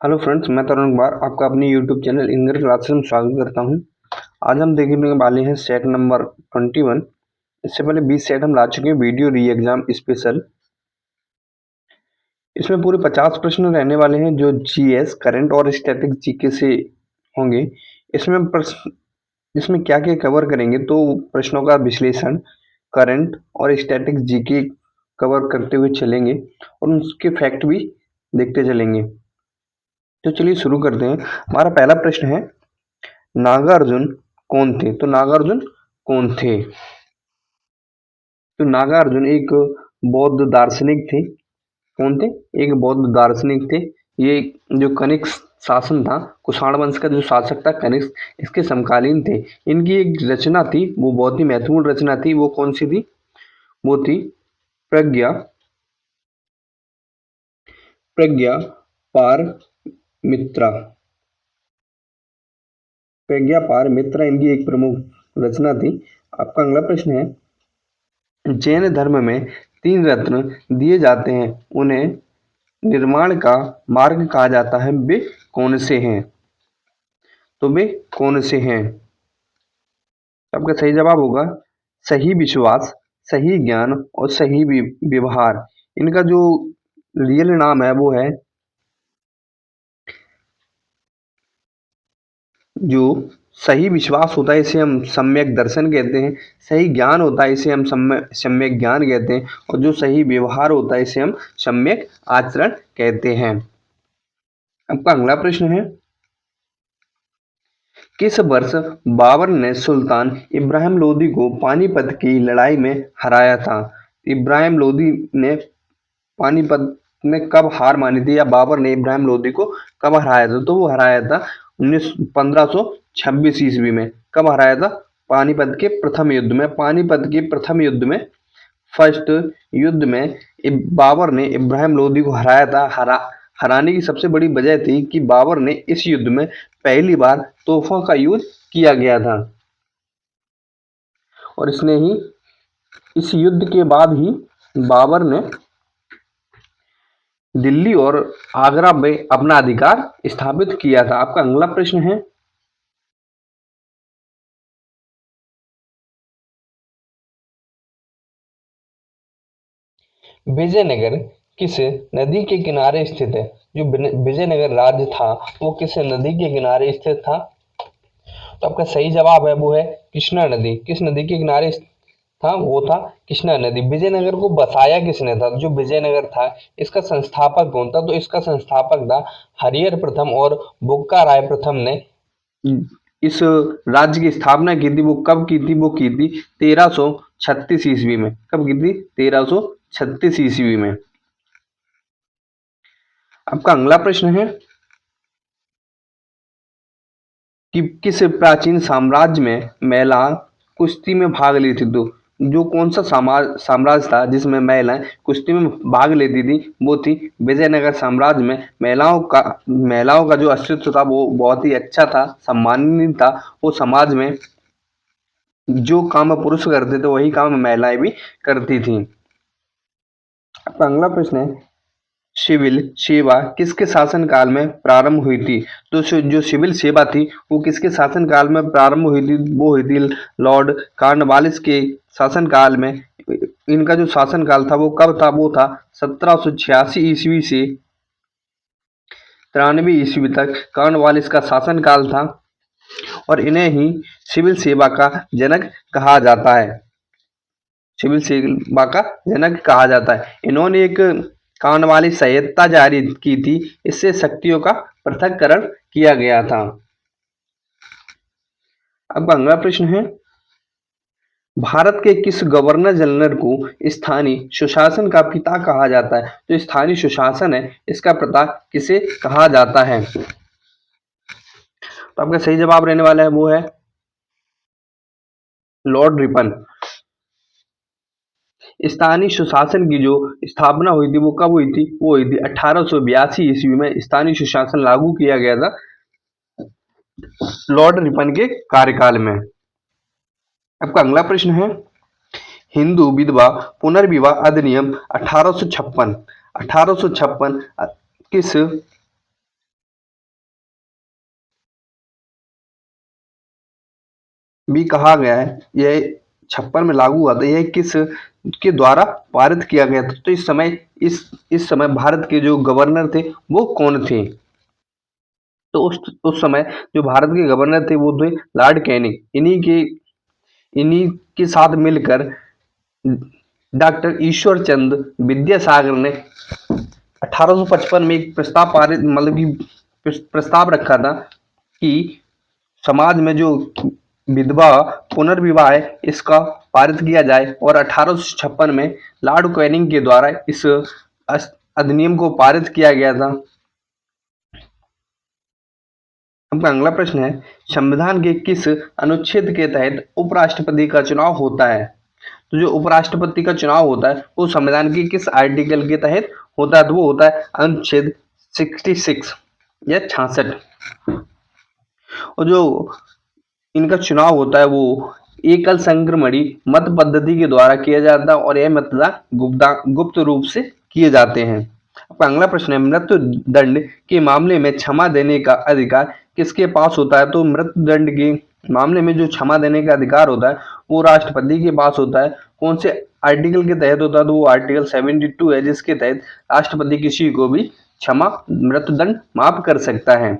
Hello friends, मैं तरुण कुमार आपका अपनी यूट्यूब चैनल इंग्लिश क्लासेस में स्वागत करता हूं। आज हम देखने वाले हैं सेट नंबर 21। इससे पहले 20 सेट हम ला चुके हैं वीडियो री एग्जाम स्पेशल। इसमें पूरे 50 प्रश्न रहने वाले हैं जो जीएस करंट और स्टैटिक जीके से होंगे। इसमें क्या क्या कवर करेंगे तो प्रश्नों का विश्लेषण, करंट और स्टैटिक जीके कवर करते हुए चलेंगे और उसके फैक्ट भी देखते चलेंगे। तो चलिए शुरू करते हैं। हमारा पहला प्रश्न है, नागार्जुन कौन थे? तो नागार्जुन कौन थे? तो नागार्जुन एक बौद्ध दार्शनिक थे। कौन थे? एक बौद्ध दार्शनिक थे। ये जो कनिष्क शासन था, कुषाण वंश का जो शासक था कनिष्क, इसके समकालीन थे। इनकी एक रचना थी, वो बहुत ही महत्वपूर्ण रचना थी। वो कौन सी थी? वो थी प्रज्ञा प्रज्ञा पारमित्रा। प्रज्ञा पारमित्रा इनकी एक प्रमुख रचना थी। आपका अगला प्रश्न है, जैन धर्म में 3 रत्न दिए जाते हैं, उन्हें निर्माण का मार्ग कहा जाता है, वे कौन से हैं? तो वे कौन से हैं? आपका सही जवाब होगा सही विश्वास, सही ज्ञान और सही व्यवहार। इनका जो रियल नाम है वो है, जो सही विश्वास होता है इसे हम सम्यक दर्शन कहते हैं, सही ज्ञान होता है इसे हम सम्यक ज्ञान कहते हैं, और जो सही व्यवहार होता है इसे हम सम्यक आचरण कहते हैं। आपका अगला प्रश्न है, किस वर्ष बाबर ने सुल्तान इब्राहिम लोदी को पानीपत की लड़ाई में हराया था? इब्राहिम लोदी ने पानीपत में कब हार मानी थी, या बाबर ने इब्राहिम लोदी को कब हराया था? तो वो हराया था 1526 ईस्वी में। कब हराया था? पानीपत के प्रथम युद्ध में। पानीपत के प्रथम युद्ध में, फर्स्ट युद्ध में बाबर ने इब्राहिम लोदी को हराया था। हराने की सबसे बड़ी वजह थी कि बाबर ने इस युद्ध में पहली बार तोपों का यूज किया गया था, और इसने ही इस युद्ध के बाद ही बाबर ने दिल्ली और आगरा में अपना अधिकार स्थापित किया था। आपका अगला प्रश्न है, विजयनगर किस नदी के किनारे स्थित है? जो विजयनगर राज्य था वो किस नदी के किनारे स्थित था? तो आपका सही जवाब है वो है कृष्णा नदी। किस नदी के किनारे था? वो था कृष्णा नदी। विजयनगर को बसाया किसने था? जो विजयनगर था इसका संस्थापक कौन था? तो इसका संस्थापक था हरिहर प्रथम और बुक्का राय प्रथम ने इस राज्य की स्थापना की थी। वो कब की थी? वो की थी 1336 ईस्वी में। कब की थी? 1336 ईस्वी में। आपका अगला प्रश्न है कि किस प्राचीन साम्राज्य में महिला कुश्ती में भाग लेती थी? जो कौन सा साम्राज्य था जिसमें महिलाएं कुश्ती में भाग लेती थी? वो थी विजयनगर साम्राज्य में। महिलाओं का जो अस्तित्व था वो बहुत ही अच्छा था, सम्मानित था। वो समाज में जो काम पुरुष करते थे वही काम महिलाएं भी करती थी। आपका अगला प्रश्न है, सिविल सेवा किसके शासन काल में प्रारंभ हुई थी? तो जो सिविल सेवा थी वो किसके शासन काल में प्रारंभ हुई थी? वो हुई थी लॉर्ड कॉर्नवालिस के शासन काल में। इनका जो शासन काल था वो कब था? वो था 1786 ईस्वी से 93 ईस्वी तक कॉर्नवालिस का शासन काल था, और इन्हें ही सिविल सेवा का जनक कहा जाता है। सिविल सेवा का जनक कहा जाता है। इन्होंने एक कॉर्नवालिस संहिता जारी की थी, इससे शक्तियों का पृथक्करण किया गया था। अब अगला प्रश्न है, भारत के किस गवर्नर जनरल को स्थानीय सुशासन का पिता कहा जाता है? जो स्थानीय सुशासन है इसका पिता किसे कहा जाता है? तो आपका सही जवाब रहने वाला है वो है लॉर्ड रिपन। स्थानीय सुशासन की जो स्थापना हुई थी वो कब हुई थी? वो हुई थी 1882 ईस्वी में। स्थानीय सुशासन लागू किया गया था लॉर्ड रिपन के कार्यकाल में। आपका अगला प्रश्न है, हिंदू विधवा पुनर्विवाह अधिनियम 1856 किस भी कहा गया है, यह 56 में लागू हुआ था, यह किस के द्वारा पारित किया गया था? तो इस समय भारत के जो गवर्नर थे वो कौन थे? तो उस समय जो भारत के गवर्नर थे वो थे लॉर्ड कैनिंग। इन्हीं के साथ मिलकर डॉक्टर ईश्वर चंद विद्यासागर ने 1855 में एक प्रस्ताव पारित मतलब कि प्रस्ताव रखा था कि समाज में जो विधवा पुनर्विवाह है इसका पारित किया जाए, और 1856 में लॉर्ड कैनिंग के द्वारा इस अधिनियम को पारित किया गया था। आपका अगला प्रश्न है, संविधान के किस अनुच्छेद के तहत उपराष्ट्रपति का चुनाव होता है? तो जो उपराष्ट्रपति का चुनाव होता है वो संविधान के किस आर्टिकल के तहत होता है? तो वो होता है अनुच्छेद 66 या 66। और जो इनका चुनाव होता है वो एकल संक्रमणी मत पद्धति के द्वारा किया जाता है, और यह मतदान गुप्त रूप से किए जाते हैं। आपका अगला प्रश्न है, मृत्यु दंड के मामले में क्षमा देने का अधिकार किसके पास होता है? तो मृत्यु दंड के मामले में जो क्षमा देने का अधिकार होता है वो राष्ट्रपति के पास होता है। कौन से आर्टिकल के तहत होता है? तो वो आर्टिकल 72 है, जिसके तहत राष्ट्रपति किसी को भी क्षमा मृत्युदंड माफ कर सकता है।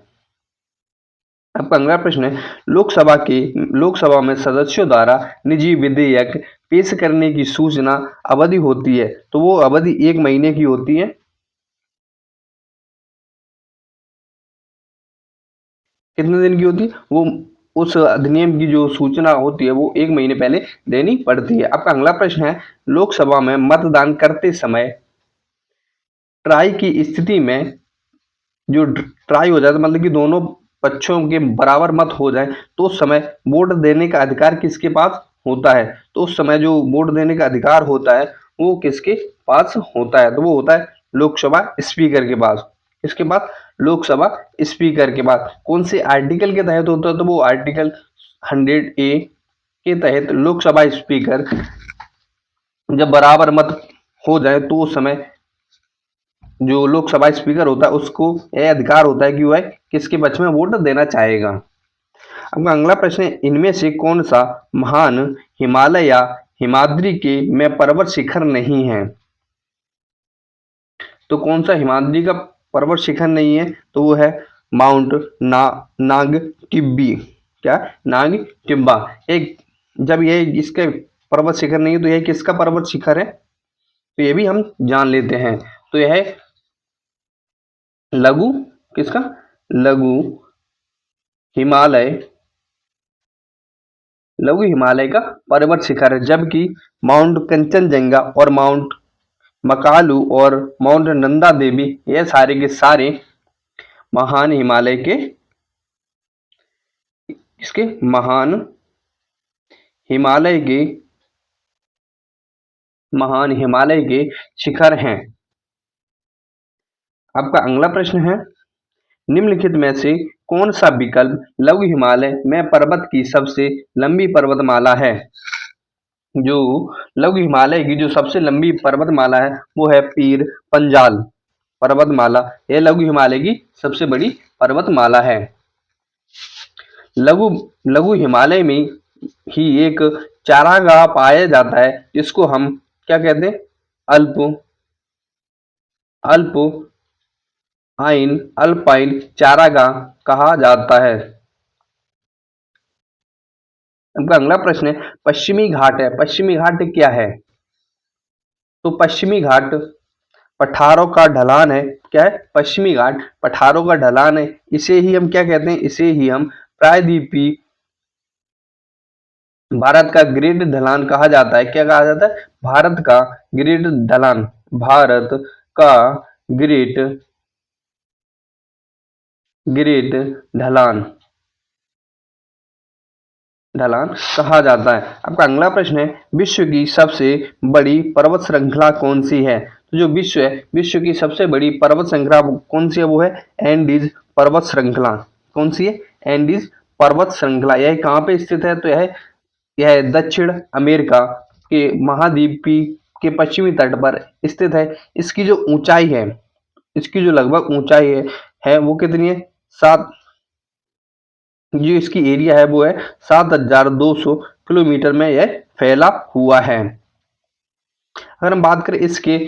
आपका अगला प्रश्न है, लोकसभा में सदस्यों द्वारा निजी विधेयक पेश करने की सूचना अवधि होती है, तो वो अवधि 1 महीने की होती है। कितने दिन की होती है? वो उस अधिनियम की जो सूचना होती है वो 1 महीने पहले देनी पड़ती है। आपका अगला प्रश्न है, लोकसभा में मतदान करते समय ट्राई की स्थिति में जो ट्राई हो जाता है, मतलब कि दोनों पक्षों के बराबर मत हो जाए, तो उस समय वोट देने का अधिकार किसके पास होता है? तो उस समय जो वोट देने का अधिकार होता है वो किसके पास होता है? तो वो होता है लोकसभा स्पीकर के पास। किसके पास? लोकसभा स्पीकर के पास। कौन से आर्टिकल के तहत होता है? तो वो आर्टिकल 100A के तहत लोकसभा स्पीकर जब बराबर मत हो जाए तो उस समय जो लोकसभा स्पीकर होता है उसको यह अधिकार होता है कि वह किसके पक्ष में वोट देना चाहेगा। अब अगला प्रश्न है, इनमें से कौन सा महान हिमालय या हिमाद्री के में पर्वत शिखर नहीं है? तो कौन सा हिमाद्री का पर्वत शिखर नहीं है? तो वो है माउंट नाग टिब्बी। क्या? नाग टिब्बा। एक जब यह इसके पर्वत शिखर नहीं है तो यह किसका पर्वत शिखर है? तो ये भी हम जान लेते हैं। तो यह है लघु किसका? लघु हिमालय लघु हिमालय का पर्वत शिखर है, जबकि माउंट कंचनजंगा और माउंट मकालू और माउंट नंदा देवी ये सारे के सारे महान हिमालय के इसके महान हिमालय के शिखर हैं। आपका अगला प्रश्न है, निम्नलिखित में से कौन सा विकल्प लघु हिमालय में पर्वत की सबसे लंबी पर्वतमाला है? जो लघु हिमालय की जो सबसे लंबी पर्वतमाला है वो है पीर पंजाल पर्वतमाला। यह लघु हिमालय की सबसे बड़ी पर्वतमाला है। लघु लघु हिमालय में ही एक चारागाह पाया जाता है जिसको हम क्या कहते हैं? अल्प अल्पाइन चारागाह कहा जाता है। उनका अगला प्रश्न है, पश्चिमी घाट है, पश्चिमी घाट क्या है? तो पश्चिमी घाट पठारों का ढलान है। क्या है? पश्चिमी घाट पठारों का ढलान है। इसे ही हम क्या कहते हैं? इसे ही हम प्रायद्वीपीय भारत का ग्रेट ढलान कहा जाता है। क्या कहा जाता है? भारत का ग्रेट ढलान। भारत का ग्रेट ढलान कहा जाता है। आपका अगला प्रश्न है, विश्व की सबसे बड़ी पर्वत श्रृंखला कौन सी है? तो जो विश्व की सबसे बड़ी पर्वत श्रृंखला कौन सी है? वो है एंडीज पर्वत श्रृंखला। कौन सी है? एंडीज पर्वत श्रृंखला। यह कहाँ पे स्थित है? तो यह दक्षिण अमेरिका के महाद्वीप के पश्चिमी तट पर स्थित है। इसकी जो ऊंचाई है, इसकी जो लगभग ऊंचाई है वो कितनी है? जो इसकी एरिया है वो है 7,200 किलोमीटर में यह फैला हुआ है। अगर हम बात करें इसके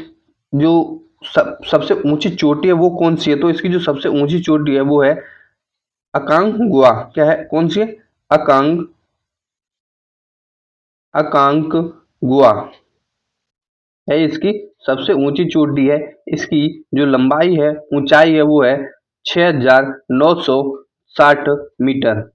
जो सबसे ऊंची चोटी है वो कौन सी है, तो इसकी जो सबसे ऊंची चोटी है वो है अकांगुआ। क्या है, कौन सी है? अकांग अकांकगुआ है इसकी सबसे ऊंची चोटी है। इसकी जो लंबाई है, ऊंचाई है वो है 6,960 मीटर।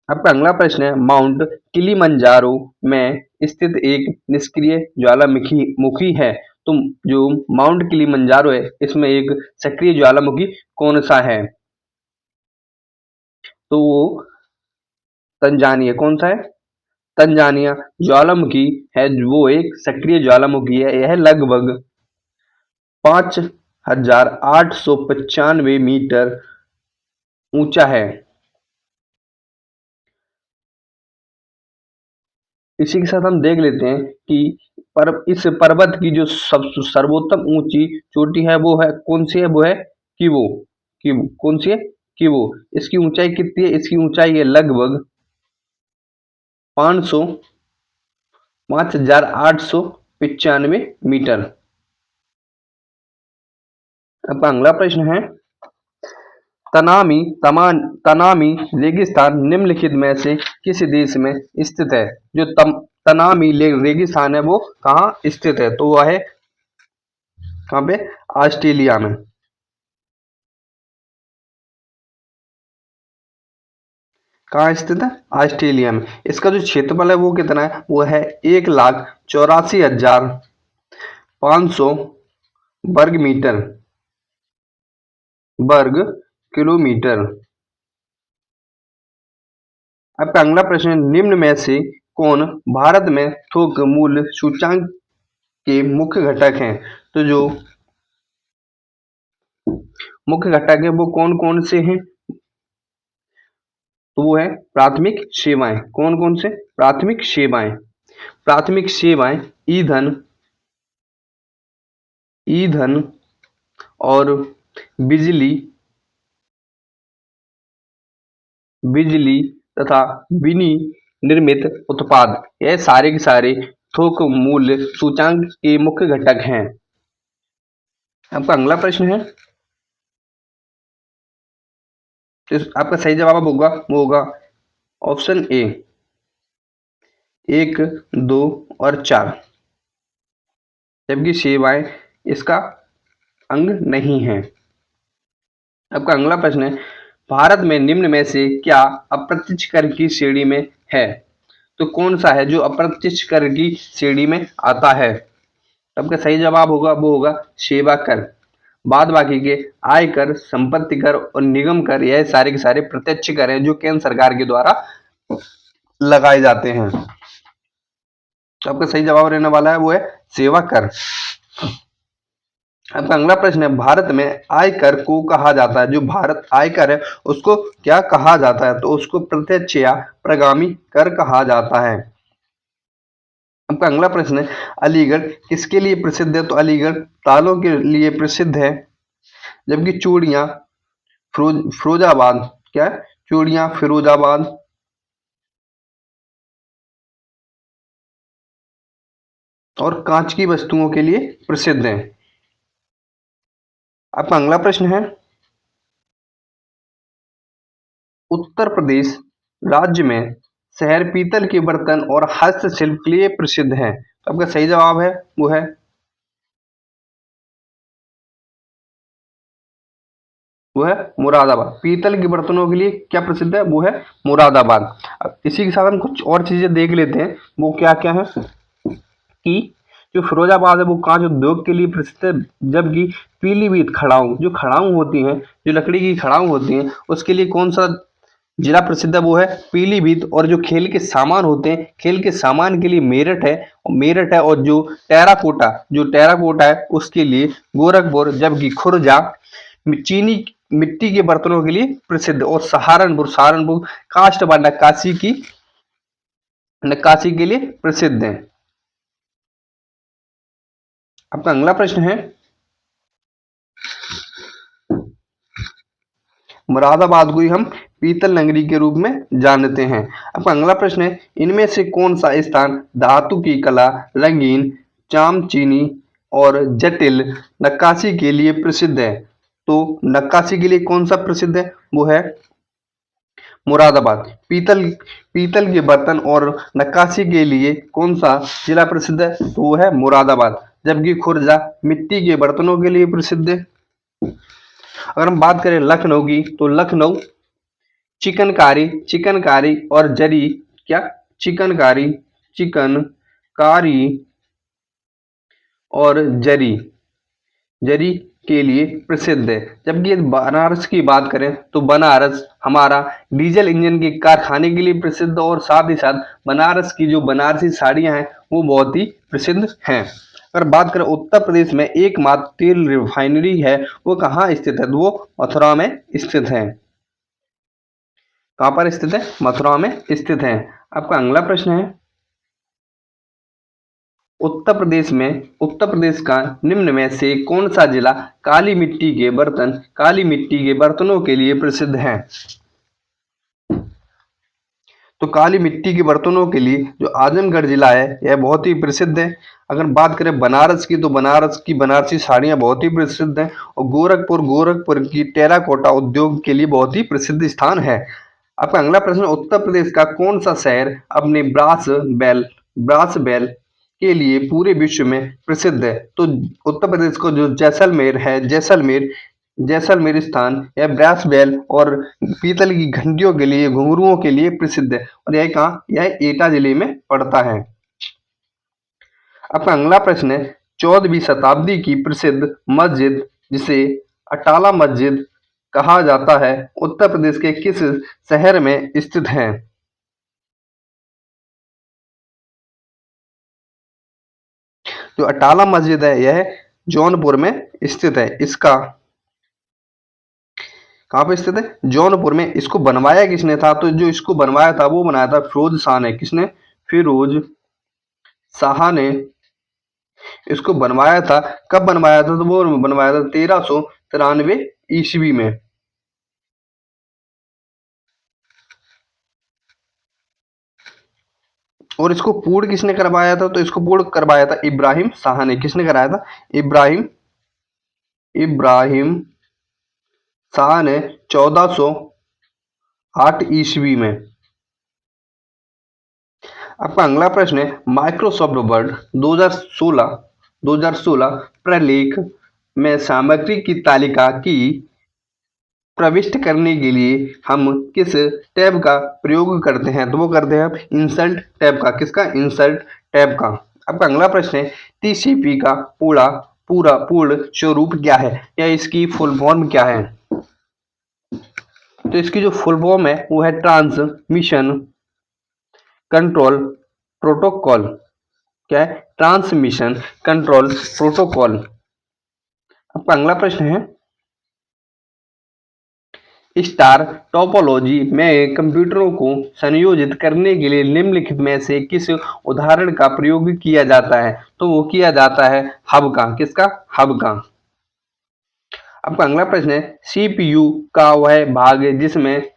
आपका अगला प्रश्न है, माउंट किलिमंजारो में स्थित एक निष्क्रिय ज्वालामुखी मुखी है। तो जो माउंट किलिमंजारो है इसमें एक सक्रिय ज्वालामुखी कौन सा है? तो वो तंजानिया। कौन सा है? तंजानिया ज्वालामुखी है, वो एक सक्रिय ज्वालामुखी है। यह लगभग 5,895 मीटर ऊंचा है। इसी के साथ हम देख लेते हैं कि इस पर्वत की जो सर्वोत्तम ऊंची चोटी है वो है कौन सी है? वो है किवो। किवो कौन सी है? किवो। इसकी ऊंचाई कितनी है? इसकी ऊंचाई है लगभग 500 5,895 मीटर। अब अगला प्रश्न है, तनामी तनामी रेगिस्तान निम्नलिखित में से किस देश में स्थित है? जो तनामी रेगिस्तान है वो कहाँ स्थित है? तो वह है कहाँ पे? ऑस्ट्रेलिया में। कहाँ स्थित है? ऑस्ट्रेलिया में। इसका जो क्षेत्रफल है वो कितना है? वो है 1,84,500 वर्ग किलोमीटर। अब अगला प्रश्न है, निम्न में से कौन भारत में थोक मूल्य सूचांक के मुख्य घटक हैं? तो जो मुख्य घटक है वो कौन कौन से हैं? तो वो है प्राथमिक सेवाएं। कौन कौन से? प्राथमिक सेवाएं। प्राथमिक सेवाएं ईंधन ईंधन और बिजली बिजली तथा विनिर्मित उत्पाद, यह सारे के सारे थोक मूल्य सूचांक के मुख्य घटक हैं। आपका अगला प्रश्न है, तो आपका सही जवाब होगा वो होगा ऑप्शन ए, 1, 2 और 4, जबकि सेवाएं इसका अंग नहीं है। आपका अगला प्रश्न है, भारत में निम्न में से क्या अप्रत्यक्ष कर की श्रेणी में है? तो कौन सा है जो अप्रत्यक्ष कर की श्रेणी में आता है? आपका सही जवाब होगा वो होगा सेवा कर। बाद बाकी के आय कर, संपत्ति कर और निगम कर, यह सारे के सारे प्रत्यक्ष कर हैं जो केंद्र सरकार के द्वारा लगाए जाते हैं। तो आपका सही जवाब रहने वाला है वो है सेवा कर। आपका अगला प्रश्न है, भारत में आयकर को कहा जाता है, जो भारत आयकर है उसको क्या कहा जाता है? तो उसको प्रत्यक्ष या प्रगामी कर कहा जाता है। आपका अगला प्रश्न है, अलीगढ़ किसके लिए प्रसिद्ध है? तो अलीगढ़ तालों के लिए प्रसिद्ध है, जबकि चूड़ियां फिरोजाबाद, क्या है? चूड़ियां फिरोजाबाद और कांच की वस्तुओं के लिए प्रसिद्ध है। आपका अगला प्रश्न है, उत्तर प्रदेश राज्य में शहर पीतल के बर्तन और हस्तशिल्प के लिए प्रसिद्ध है। तो आपका सही जवाब है वो है मुरादाबाद। पीतल के बर्तनों के लिए क्या प्रसिद्ध है? वो है मुरादाबाद। अब इसी के साथ हम कुछ और चीजें देख लेते हैं, वो क्या क्या है कि जो फिरोजाबाद है वो कांच उद्योग के लिए प्रसिद्ध है, जबकि पीलीभीत खड़ाऊं, जो खड़ाऊं होती हैं, जो लकड़ी की खड़ाऊं होती हैं, उसके लिए कौन सा जिला प्रसिद्ध है? वो है पीलीभीत। और जो खेल के सामान होते हैं, खेल के सामान के लिए मेरठ है। और जो टेराकोटा है उसके लिए गोरखपुर, जबकि खुर्जा चीनी मिट्टी के बर्तनों के लिए प्रसिद्ध। और सहारनपुर काष्ठ व नक्काशी के लिए प्रसिद्ध है। आपका अगला प्रश्न है, मुरादाबाद को ही हम पीतल नगरी के रूप में जानते हैं। अब अगला प्रश्न है, इनमें से कौन सा स्थान धातु की कला, रंगीन, चामचीनी और जटिल नक्काशी के लिए प्रसिद्ध है? तो नक्काशी के लिए कौन सा प्रसिद्ध है? वो है मुरादाबाद। पीतल पीतल के बर्तन और नक्काशी के लिए कौन सा जिला प्रसिद्ध है? तो वो है मुरादाबाद। जबकि खुर्जा मिट्टी के बर्तनों के लिए प्रसिद्ध है। अगर हम बात करें लखनऊ की, तो लखनऊ चिकनकारी चिकनकारी और जरी, क्या चिकनकारी चिकनकारी और जरी जरी के लिए प्रसिद्ध है। जबकि यदि बनारस की बात करें तो बनारस हमारा डीजल इंजन के कारखाने के लिए प्रसिद्ध, और साथ ही साथ बनारस की जो बनारसी साड़ियां हैं वो बहुत ही प्रसिद्ध हैं। अगर बात करें उत्तर प्रदेश में एकमात्र तेल रिफाइनरी है, वो कहाँ स्थित है? तो वो मथुरा में स्थित है। कहाँ पर स्थित है? मथुरा में स्थित है। आपका अगला प्रश्न है, उत्तर प्रदेश का निम्न में से कौन सा जिला काली मिट्टी के बर्तनों के लिए प्रसिद्ध है? तो काली मिट्टी के बर्तनों के लिए जो आजमगढ़ जिला है यह बहुत ही प्रसिद्ध है। अगर बात करें बनारस की, तो बनारस की बनारसी साड़ियाँ बहुत ही प्रसिद्ध हैं, और गोरखपुर की टेराकोटा उद्योग के लिए बहुत ही प्रसिद्ध स्थान है। आपका अगला प्रश्न, उत्तर प्रदेश का कौन सा शहर अपने ब्रास बेल के लिए पूरे विश्व में प्रसिद्ध है? तो उत्तर प्रदेश को जो जैसलमेर है, जैसलमेर स्थान यह ब्रास बेल और पीतल की घंटियों के लिए, घुंघरुओं के लिए प्रसिद्ध है, और यह कहाँ? यह एटा जिले में पड़ता है। आपका अगला प्रश्न है, 14वीं शताब्दी की प्रसिद्ध मस्जिद जिसे अटाला मस्जिद कहा जाता है, उत्तर प्रदेश के किस शहर में स्थित है? जो अटाला मस्जिद है यह जौनपुर में स्थित है। इसका कहाँ पे स्थित है? जौनपुर में। इसको बनवाया किसने था? तो जो इसको बनवाया था वो बनाया था फिरोज शाह ने। किसने? फिरोज शाह ने इसको बनवाया था। कब बनवाया था? तो वो बनवाया था 1393 ईस्वी में। और इसको पूर्ण किसने करवाया था? तो इसको पूर्ण करवाया था इब्राहिम शाह ने। किसने कराया था? इब्राहिम शाह ने 1408 ईस्वी में। आपका अगला प्रश्न है, माइक्रोसॉफ्ट वर्ड 2016 प्रलेख में सामग्री की तालिका की प्रविष्ट करने के लिए हम किस टैब का प्रयोग करते हैं? तो वो करते हैं इंसर्ट टैब का। किसका? इंसर्ट टैब का। आपका अगला प्रश्न है, टीसीपी का पूर्ण स्वरूप क्या है, या इसकी फुल फॉर्म क्या है? तो इसकी जो फुल फॉर्म है वो है ट्रांसमिशन कंट्रोल प्रोटोकॉल। क्या है? Transmission control protocol. आपका अगला प्रश्न है, स्टार टोपोलॉजी में कंप्यूटरों को संयोजित करने के लिए निम्नलिखित में से किस उदाहरण का प्रयोग किया जाता है? तो वो किया जाता है हब का। किसका? हब का। आपका अगला प्रश्न है, सीपीयू का वह भाग जिसमें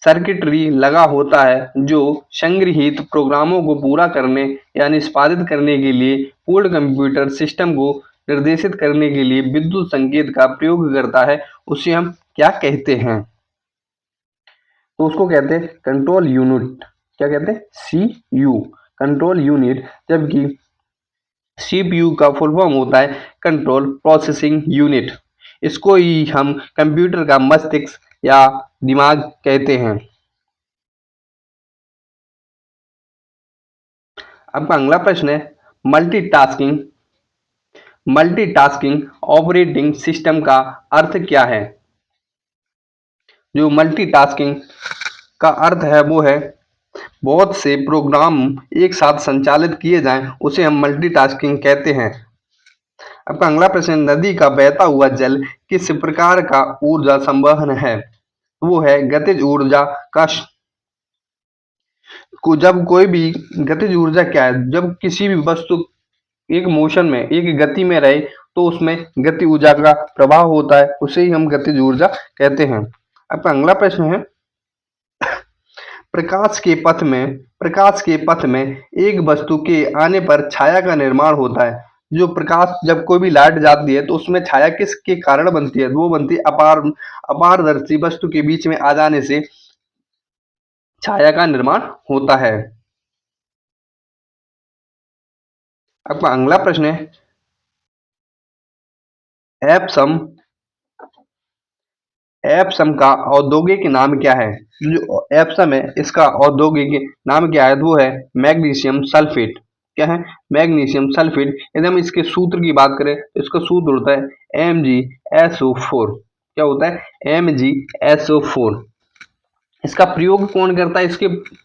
सर्किटरी लगा होता है जो संगृहीत प्रोग्रामों को पूरा करने या निष्पादित करने के लिए पूर्ण कंप्यूटर सिस्टम को निर्देशित करने के लिए विद्युत संकेत का प्रयोग करता है, उसे हम क्या कहते हैं? तो उसको कहते हैं कंट्रोल यूनिट। क्या कहते हैं? CU, control unit. जबकि सीपीयू का फुल फॉर्म होता है कंट्रोल प्रोसेसिंग यूनिट। इसको ही हम कंप्यूटर का मस्तिष्क या दिमाग कहते हैं। आपका अगला प्रश्न है, मल्टीटास्किंग ऑपरेटिंग सिस्टम का अर्थ क्या है? जो मल्टीटास्किंग का अर्थ है वो है बहुत से प्रोग्राम एक साथ संचालित किए जाएं, उसे हम मल्टीटास्किंग कहते हैं। आपका अगला प्रश्न, नदी का बहता हुआ जल किस प्रकार का ऊर्जा संवहन है? वो है गतिज ऊर्जा का। जब कोई भी गतिज ऊर्जा क्या है? जब किसी भी वस्तु एक मोशन में, एक गति में रहे, तो उसमें गति ऊर्जा का प्रभाव होता है, उसे ही हम गतिज ऊर्जा कहते हैं। आपका अगला प्रश्न है, प्रकाश के पथ में एक वस्तु के आने पर छाया का निर्माण होता है। जो प्रकाश, जब कोई भी लाइट जाती है तो उसमें छाया किसके कारण बनती है? वो बनती है अपारदर्शी वस्तु के बीच में आ जाने से छाया का निर्माण होता है। आपका अगला प्रश्न है, एप्सम एप्सम का औद्योगिक नाम क्या है? जो एप्सम है इसका औद्योगिक नाम क्या है? तो वो है मैग्नीशियम सल्फेट। क्या है? Magnesium sulphate. यदि हम इसके सूत्र की बात करें तो इसका सूत्र होता है MgSO4। क्या होता है? MgSO4। इसका प्रयोग कौन करता है?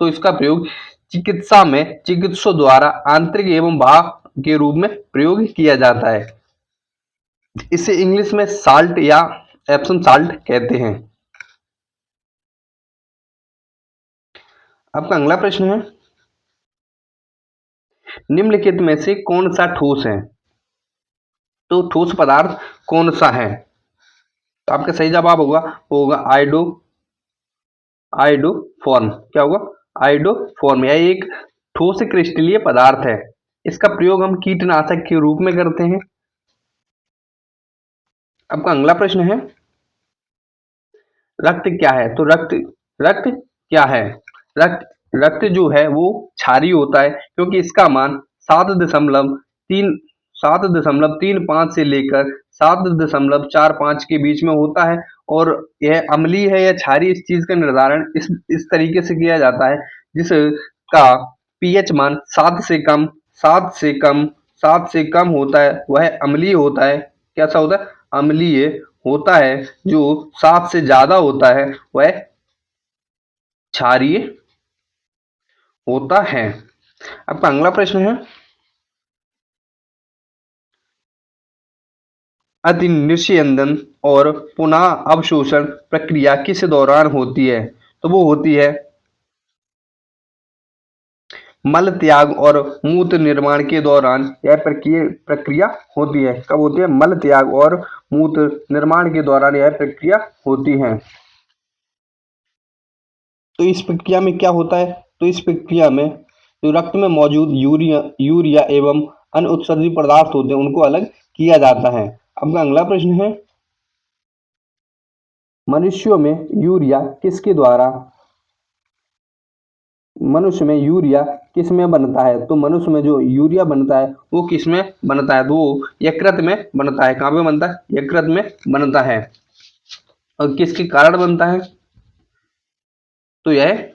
इसका प्रयोग चिकित्सा में चिकित्सकों द्वारा आंतरिक एवं बाह्य के रूप में प्रयोग किया जाता है। इसे इंग्लिश में साल्ट या एप्सम साल्ट कहते हैं। आपका अगला प्रश्न है, निम्नलिखित में से कौन सा ठोस है? तो ठोस पदार्थ कौन सा है? तो आपका सही जवाब होगा आयोडोफॉर्म। क्या होगा? आयोडोफॉर्म। यह एक ठोस क्रिस्टलीय पदार्थ है। इसका प्रयोग हम कीटनाशक के रूप में करते हैं। आपका अगला प्रश्न है, रक्त क्या है? तो रक्त क्या है? रक्त रक्त जो है वो क्षारीय होता है, क्योंकि इसका मान 7.3 7.35 से लेकर 7.45 के बीच में होता है। और यह अम्लीय है या क्षारीय, इस चीज का निर्धारण इस तरीके से किया जाता है जिसका पीएच मान 7 से कम होता है, वह अम्लीय होता है। कैसा होता है? अम्लीय होता है। जो 7 से ज्यादा होता है वह क्षारीय होता है। आपका अगला प्रश्न है, अतिनिर्स्यंदन और पुनः अवशोषण प्रक्रिया किस दौरान होती है? तो वो होती है मल त्याग और मूत्र निर्माण के दौरान। यह प्रक्रिया होती है। कब होती है? मल त्याग और मूत्र निर्माण के दौरान यह प्रक्रिया होती है। तो इस प्रक्रिया में क्या होता है? तो इस प्रक्रिया में जो रक्त में मौजूद यूरिया एवं अन्य उत्सर्जित पदार्थ होते हैं उनको अलग किया जाता है। अब अगला प्रश्न है, मनुष्यों में यूरिया किसके द्वारा मनुष्य में यूरिया किस में बनता है? तो मनुष्य में जो यूरिया बनता है वो किस में बनता है? तो वो यकृत में बनता है। कहाँ पे बनता है? यकृत में बनता है। और किसके कारण बनता है? तो यह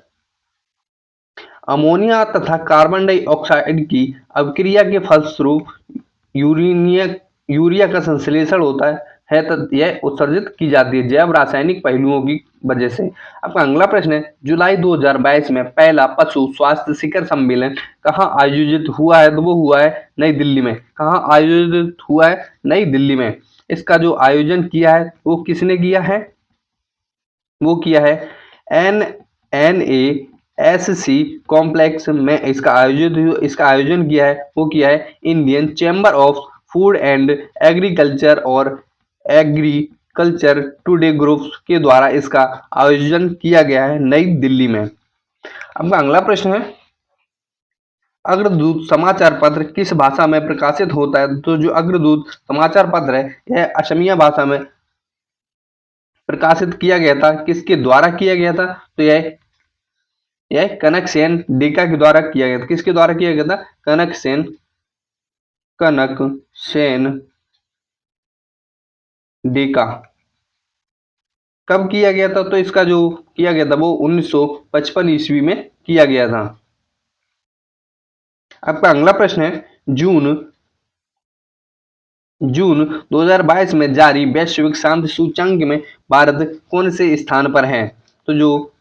अमोनिया तथा कार्बन डाइऑक्साइड की अभिक्रिया के फलस्वरूप यूरेनिया यूरिया का संश्लेषण होता है तो यह उत्सर्जित की जाती है जैव रासायनिक पहलुओं की वजह से। आपका अगला प्रश्न है, जुलाई 2022 में पहला पशु स्वास्थ्य शिखर सम्मेलन कहाँ आयोजित हुआ है? तो वो हुआ है नई दिल्ली में। कहाँ आयोजित हुआ है? नई दिल्ली में। इसका जो आयोजन किया है वो किसने किया है? वो किया है NNASC कॉम्प्लेक्स में। इसका आयोजन किया है वो किया है Indian chamber of food and agriculture और एग्रीकल्चर टुडे ग्रुप्स के द्वारा इसका आयोजन किया गया है नई दिल्ली में। अब अगला प्रश्न है, अग्रदूत समाचार पत्र किस भाषा में प्रकाशित होता है? तो जो अग्रदूत समाचार पत्र है यह असमिया भाषा में प्रकाशित किया गया था। किसके द्वारा किया गया था? तो यह कनक सेन डेका के द्वारा किया गया था। किसके द्वारा किया गया था? कनक सेन डेका। कब किया गया था? तो इसका जो किया गया था वो 1955 ईस्वी में किया गया था। आपका अगला प्रश्न है, जून जून 2022 में जारी वैश्विक शांति सूचकांक में भारत कौन से स्थान पर है? तो जो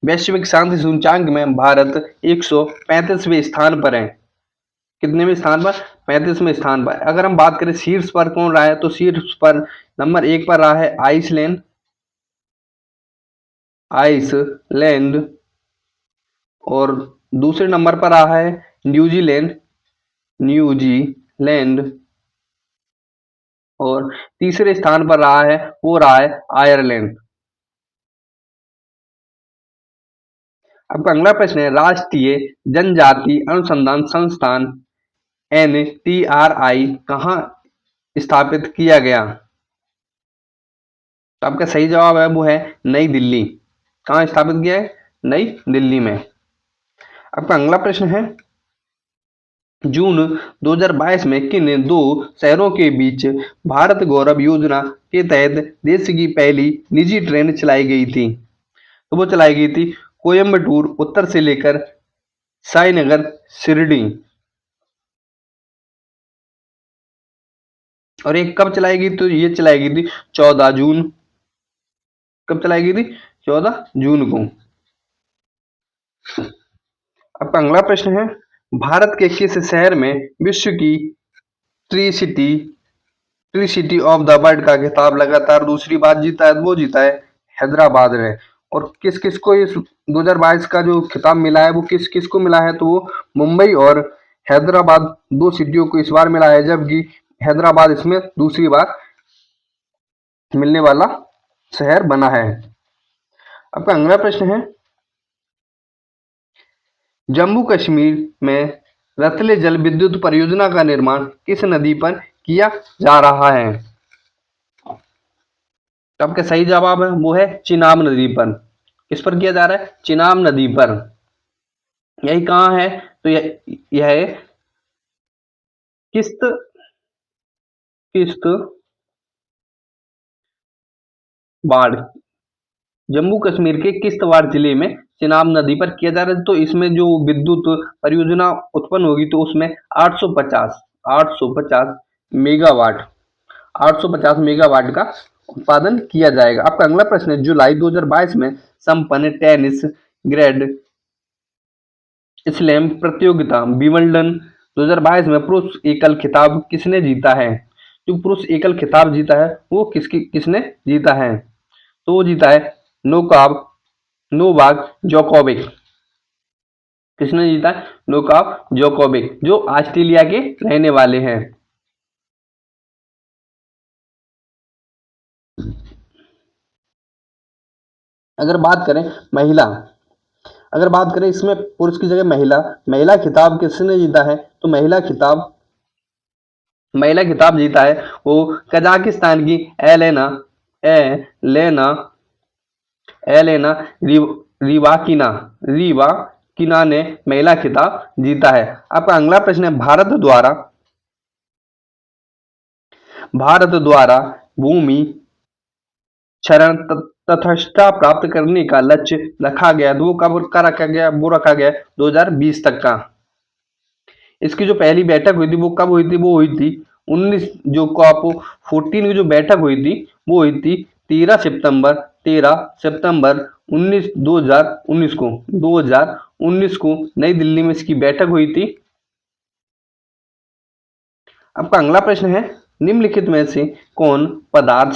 वैश्विक शांति सूचकांक में भारत 135वें स्थान पर है। कितने में स्थान पर? 35वें स्थान पर। अगर हम बात करें शीर्ष पर कौन रहा है, तो शीर्ष पर नंबर 1 पर रहा है आइसलैंड और दूसरे नंबर पर रहा है न्यूजीलैंड और तीसरे स्थान पर रहा है आयरलैंड। आपका अगला प्रश्न है, राष्ट्रीय जनजाति अनुसंधान संस्थान NTRI कहाँ स्थापित किया गया? तो आपका सही जवाब है वो है नई दिल्ली। कहाँ स्थापित किया है? नई दिल्ली में। आपका अगला प्रश्न है, जून 2022 में किन दो शहरों के बीच भारत गौरव योजना के तहत देश की पहली निजी ट्रेन चलाई गई थी? तो वो चलाई गई थी कोयम्बटूर उत्तर से लेकर साईनगर शिरडी। और एक कब चलाई गई? तो ये चलाई गई थी 14 जून। कब चलाई गई थी? 14 जून को। आपका अगला प्रश्न है, भारत के किस शहर में विश्व की tree city tree city of the world का खिताब लगातार दूसरी बार जीता है? वो जीता है हैदराबाद ने। और किस किस को इस 2022 का जो खिताब मिला है वो किस किस को मिला है? तो वो मुंबई और हैदराबाद दो सिटियों को इस बार मिला है, जबकि हैदराबाद इसमें दूसरी बार मिलने वाला शहर बना है। आपका अगला प्रश्न है, जम्मू कश्मीर में रतले जल विद्युत परियोजना का निर्माण किस नदी पर किया जा रहा है? तो आपका सही जवाब है वो है चिनाब नदी पर। किस पर किया जा रहा है? चिनाब नदी पर। यही कहाँ है? तो यह है किस्त किस्त बाढ़। जम्मू कश्मीर के किश्तवाड़ जिले में चिनाब नदी पर किया जा रहा है। तो इसमें जो विद्युत परियोजना उत्पन्न होगी तो उसमें 850 मेगावाट 850 मेगावाट का उत्पादन किया जाएगा। आपका अगला प्रश्न है, जुलाई 2022 में संपन्न टेनिस ग्रैंड स्लैम प्रतियोगिता विंबलडन 2022 में पुरुष एकल खिताब किसने जीता है? जो पुरुष एकल खिताब जीता है वो किसने जीता है? तो वो जीता है नोवाक जोकोविक। किसने जीता है? नोवाक जोकोविक, जो ऑस्ट्रेलिया के रहने वाले हैं। अगर बात करें महिला, अगर बात करें इसमें पुरुष की जगह महिला खिताब किसने जीता है? तो महिला खिताब जीता है वो कजाकिस्तान की एलेना रिवाकिना ने महिला खिताब जीता है। आपका अगला प्रश्न है, भारत द्वारा भूमि क्षरण तटस्थता प्राप्त करने का लक्ष्य रखा गया, तो वो कब का रखा गया? वो रखा गया 2020 तक का। इसकी जो पहली बैठक हुई थी वो कब हुई थी? वो हुई थी 19 जो कॉप 14 की जो बैठक हुई थी वो हुई थी 13 सितंबर 2019 को नई दिल्ली में इसकी बैठक हुई थी। आपका अगला प्रश्न है, निम्नलिखित में से कौन पदार्थ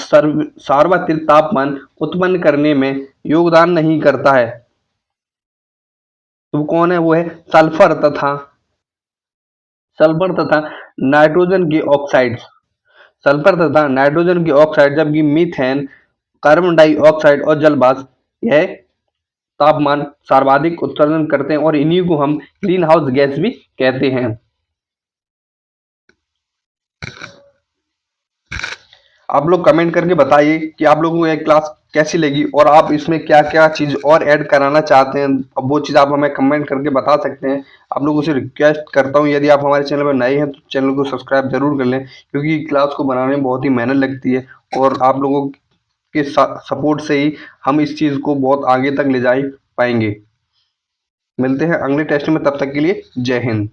सार्वत्रिक तापमान उत्पन्न करने में योगदान नहीं करता है? तो कौन है? वो है सल्फर तथा नाइट्रोजन के ऑक्साइड्स। जबकि मीथेन, कार्बन डाइऑक्साइड और जल वाष्प यह तापमान सर्वाधिक उत्सर्जन करते हैं और इन्हीं को हम ग्रीन हाउस गैस भी कहते हैं। आप लोग कमेंट करके बताइए कि आप लोगों को यह क्लास कैसी लगी और आप इसमें क्या क्या चीज़ और ऐड कराना चाहते हैं। अब वो चीज़ आप हमें कमेंट करके बता सकते हैं। आप लोगों से रिक्वेस्ट करता हूँ, यदि आप हमारे चैनल पर नए हैं तो चैनल को सब्सक्राइब जरूर कर लें, क्योंकि क्लास को बनाने में बहुत ही मेहनत लगती है और आप लोगों के सपोर्ट से ही हम इस चीज़ को बहुत आगे तक ले जा पाएंगे। मिलते हैं अगले टेस्ट में, तब तक के लिए जय हिंद।